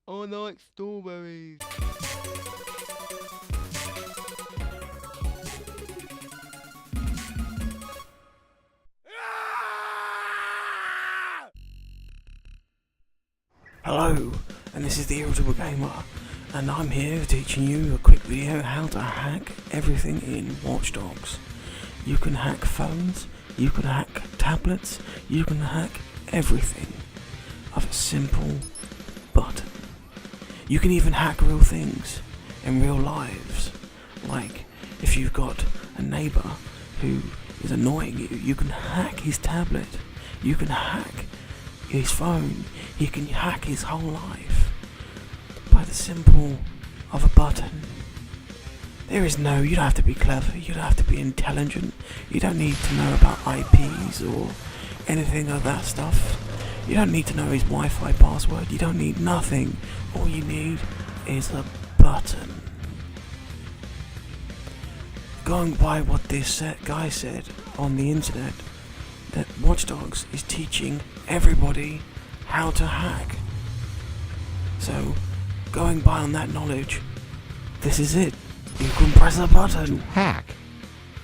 I like strawberries. Hello, and this is the Irritable Gamer, and I'm here teaching you a quick video how to hack everything in Watch Dogs. You can hack phones, you can hack tablets, you can hack everything of a simple button. You can even hack real things in real lives, like if you've got a neighbour who is annoying you, you can hack his tablet, you can hack his phone, you can hack his whole life by the simple of a button. You don't have to be clever, you don't have to be intelligent, you don't need to know about IPs or anything of that stuff. You don't need to know his Wi-Fi password, you don't need nothing. All you need is a button. Going by what this guy said on the internet, that Watch Dogs is teaching everybody how to hack. So, going by on that knowledge, this is it. You can press a button. Hack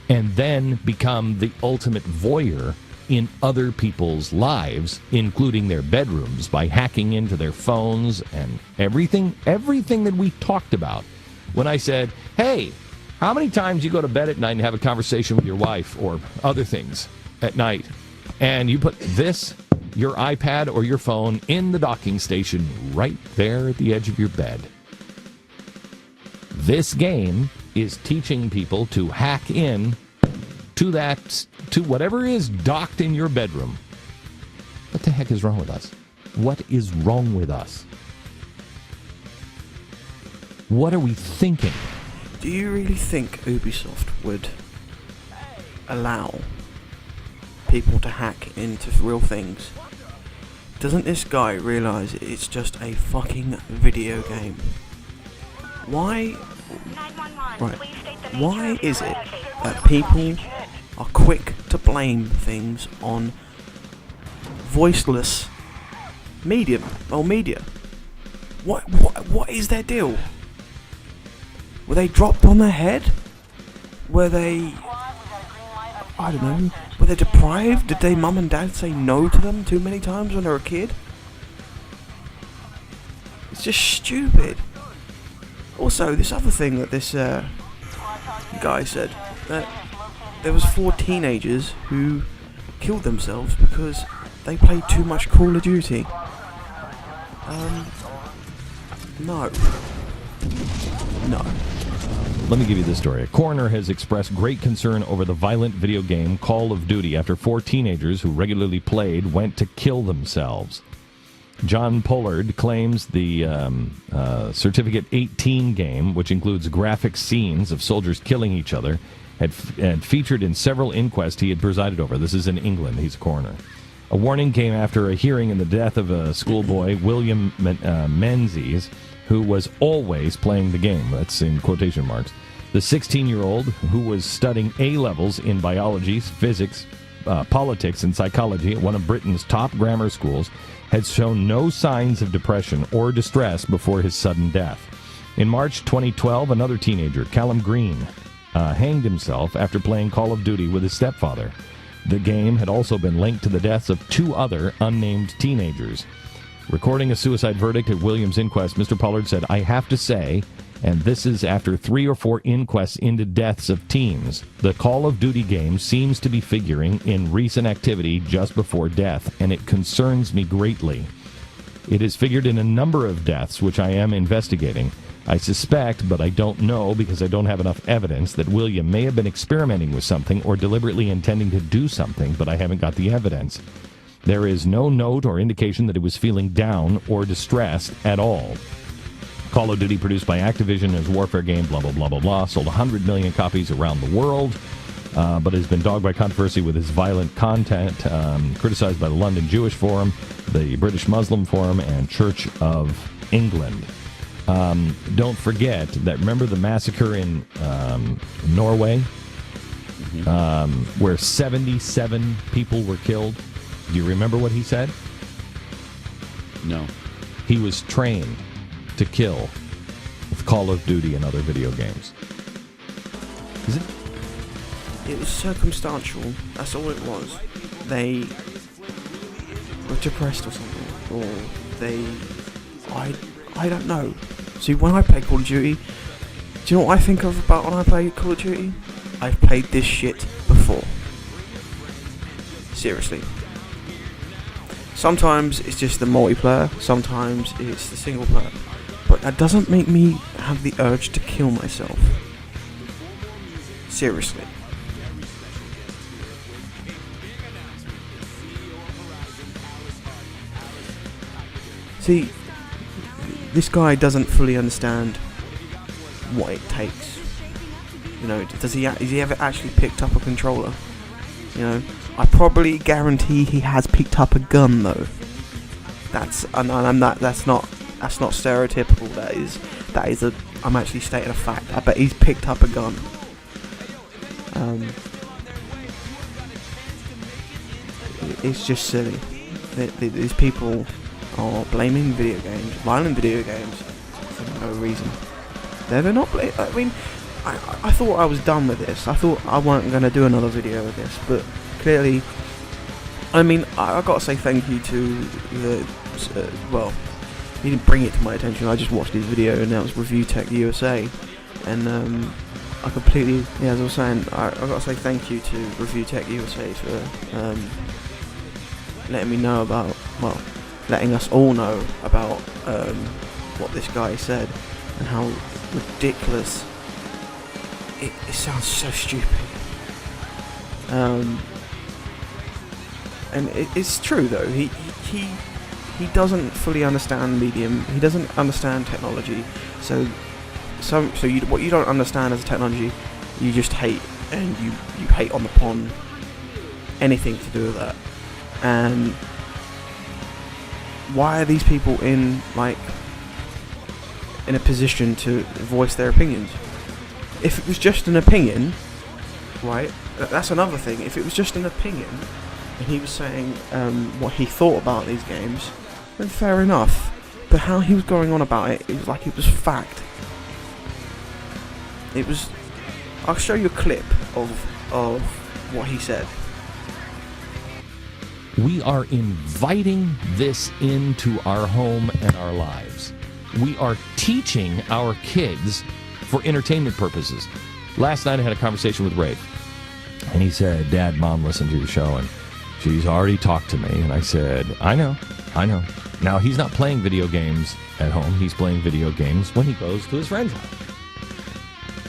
and then become the ultimate voyeur in other people's lives, including their bedrooms, by hacking into their phones and everything that we talked about. When I said, hey, how many times you go to bed at night and have a conversation with your wife or other things at night, and you put your iPad or your phone in the docking station right there at the edge of your bed. This game is teaching people to hack in to whatever is docked in your bedroom. What the heck is wrong with us? What is wrong with us? What are we thinking? Do you really think Ubisoft would allow people to hack into real things? Doesn't this guy realise it's just a fucking video game? Why is it that people are quick to blame things on voiceless media? What is their deal? Were they dropped on their head? Were they, I don't know, were they deprived? Did their mum and dad say no to them too many times when they were a kid? It's just stupid. Also, this other thing that this guy said, that there was 4 teenagers who killed themselves because they played too much Call of Duty. No. Let me give you this story. A coroner has expressed great concern over the violent video game Call of Duty after 4 teenagers who regularly played went to kill themselves. John Pollard claims the Certificate 18 game, which includes graphic scenes of soldiers killing each other, had featured in several inquests he had presided over. This is in England. He's a coroner. A warning came after a hearing in the death of a schoolboy, William Menzies, who was always playing the game. That's in quotation marks. The 16-year-old, who was studying A-levels in biology, physics, politics, and psychology at one of Britain's top grammar schools, had shown no signs of depression or distress before his sudden death. In March 2012, another teenager, Callum Green, hanged himself after playing Call of Duty with his stepfather. The game had also been linked to the deaths of 2 other unnamed teenagers. Recording a suicide verdict at Williams' inquest, Mr. Pollard said, "I have to say, and this is after 3 or 4 inquests into deaths of teens, the Call of Duty game seems to be figuring in recent activity just before death, and it concerns me greatly. It is figured in a number of deaths, which I am investigating. I suspect, but I don't know because I don't have enough evidence, that William may have been experimenting with something or deliberately intending to do something, but I haven't got the evidence. There is no note or indication that he was feeling down or distressed at all. Call of Duty, produced by Activision as a warfare game, blah, blah, blah, blah, blah, sold 100 million copies around the world, but has been dogged by controversy with its violent content, criticized by the London Jewish Forum, the British Muslim Forum, and Church of England. Don't forget that, remember the massacre in Norway, where 77 people were killed? Do you remember what he said? No. He was trained to kill with Call of Duty and other video games? Is it? It was circumstantial. That's all it was. They were depressed or something, or I don't know. See, when I play Call of Duty, do you know what I think of about when I play Call of Duty? I've played this shit before. Seriously. Sometimes it's just the multiplayer, sometimes it's the single player. But that doesn't make me have the urge to kill myself. Seriously. See, this guy doesn't fully understand what it takes. You know, has he ever actually picked up a controller? You know, I probably guarantee he has picked up a gun though. That's not stereotypical. That is I'm actually stating a fact. I bet he's picked up a gun. It's just silly. These people are blaming video games, violent video games, for no reason. They're not. I mean, I thought I was done with this. I thought I weren't going to do another video of this, but clearly, I mean, I got to say thank you to the. Well, he didn't bring it to my attention. I just watched his video, and that was Review Tech USA, and I completely, as I was saying, I got to say thank you to Review Tech USA for letting me know about, well, letting us all know about what this guy said and how ridiculous it sounds. So stupid. And it's true though. He doesn't fully understand medium. He doesn't understand technology. So what you don't understand as a technology, you just hate, and you hate upon anything to do with that. And why are these people in a position to voice their opinions? If it was just an opinion, right? That's another thing. If it was just an opinion, and he was saying what he thought about these games, then fair enough. But how he was going on about it was like it was fact. It was. I'll show you a clip of what he said. We are inviting this into our home and our lives. We are teaching our kids for entertainment purposes. Last night I had a conversation with Ray, and he said, Dad, Mom listened to your show, and she's already talked to me. And I said, I know. Now, he's not playing video games at home. He's playing video games when he goes to his friend's house.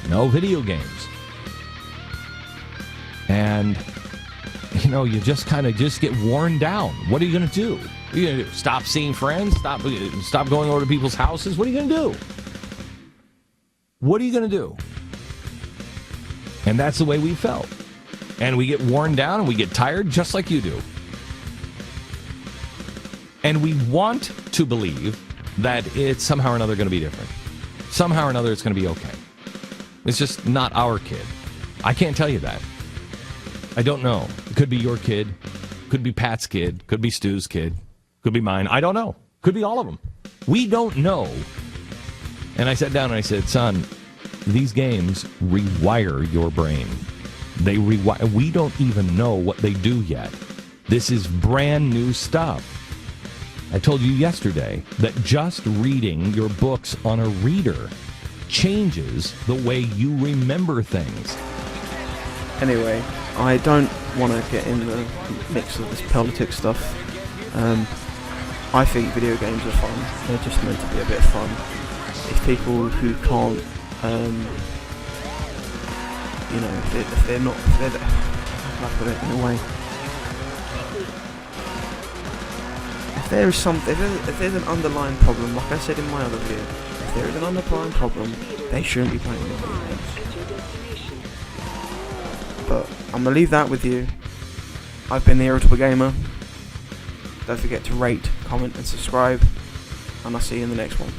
No video games. And, you know, you just kind of get worn down. What are you going to do? What are you going to do? Stop seeing friends? Stop going over to people's houses? What are you going to do? What are you going to do? And that's the way we felt. And we get worn down and we get tired just like you do. And we want to believe that it's somehow or another going to be different. Somehow or another it's going to be okay. It's just not our kid. I can't tell you that. I don't know. It could be your kid. Could be Pat's kid. Could be Stu's kid. Could be mine. I don't know. Could be all of them. We don't know. And I sat down and I said, son, these games rewire your brain. They rewire. We don't even know what they do yet. This is brand new stuff. I told you yesterday that just reading your books on a reader changes the way you remember things. Anyway, I don't want to get in the mix of this politics stuff. I think video games are fun. They're just meant to be a bit of fun. If people who can't, you know, if they're not, how can I put it in a way? If there's an underlying problem, like I said in my other video, if there is an underlying problem, they shouldn't be playing video games. But I'm going to leave that with you. I've been the Irritable Gamer. Don't forget to rate, comment and subscribe. And I'll see you in the next one.